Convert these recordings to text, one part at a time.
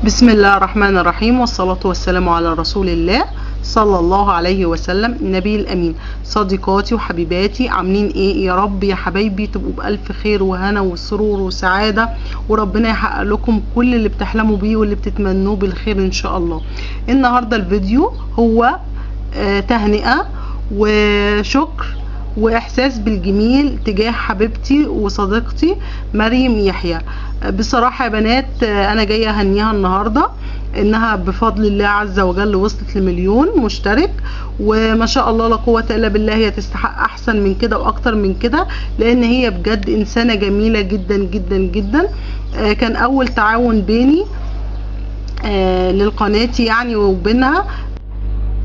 بسم الله الرحمن الرحيم، والصلاة والسلام على رسول الله صلى الله عليه وسلم النبي الأمين. صديقاتي وحبيباتي، عاملين ايه؟ يا رب يا حبايبي تبقوا بألف خير وهنا وسرور وسعادة، وربنا يحقق لكم كل اللي بتحلموا بيه واللي بتتمنوه بالخير ان شاء الله. النهاردة الفيديو هو تهنئة وشكر واحساس بالجميل تجاه حبيبتي وصديقتي مريم يحيى. بصراحة يا بنات انا جاية اهنيها النهاردة انها بفضل الله عز وجل وصلت ل1,000,000 مشترك، وما شاء الله لا قوة الا بالله. هي تستحق احسن من كده واكتر من كده، لان هي بجد انسانة جميلة جدا جدا جدا. كان اول تعاون بيني للقناة يعني وبينها،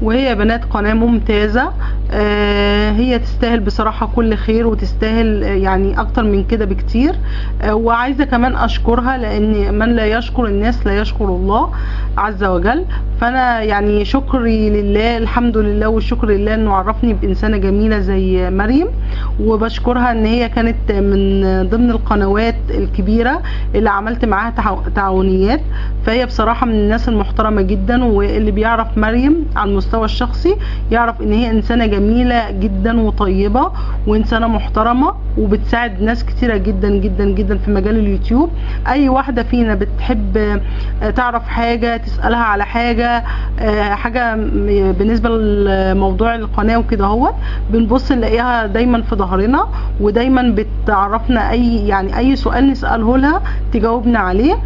وهي بنات قناة ممتازة. هي تستاهل بصراحة كل خير، وتستاهل يعني اكتر من كده بكتير. وعايزة كمان اشكرها، لان من لا يشكر الناس لا يشكر الله عز وجل. فانا يعني شكري لله، الحمد لله والشكر لله انه عرفني بانسانة جميلة زي مريم. وبشكرها ان هي كانت من ضمن القنوات الكبيرة اللي عملت معاها تعاونيات. فهي بصراحة من الناس المحترمة جدا، واللي بيعرف مريم على المستوى الشخصي يعرف ان هي انسانة جميلة جدا وطيبة وانسانة محترمة، وبتساعد ناس كتيرة جدا جدا جدا في مجال اليوتيوب. اي واحدة فينا بتحب تعرف حاجة تسألها على حاجة بالنسبة لموضوع القناة وكده هو بنبص نلاقيها دايما في ظهرنا، ودايما بتعرفنا اي سؤال نسأله لها تجاوبنا عليه.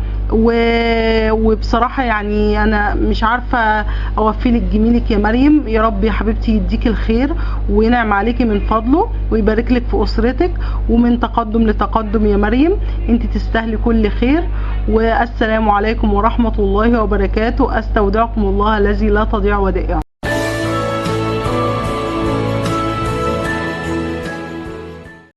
وبصراحة يعني انا مش عارفة اوفيلك جميلك يا مريم. يا رب يا حبيبتي يديك الخير وينعم عليكي من فضله ويبارك لك في اسرتك، ومن تقدم لتقدم يا مريم. انت تستاهلي كل خير. والسلام عليكم ورحمة الله وبركاته. استودعكم الله الذي لا تضيع ودائعه.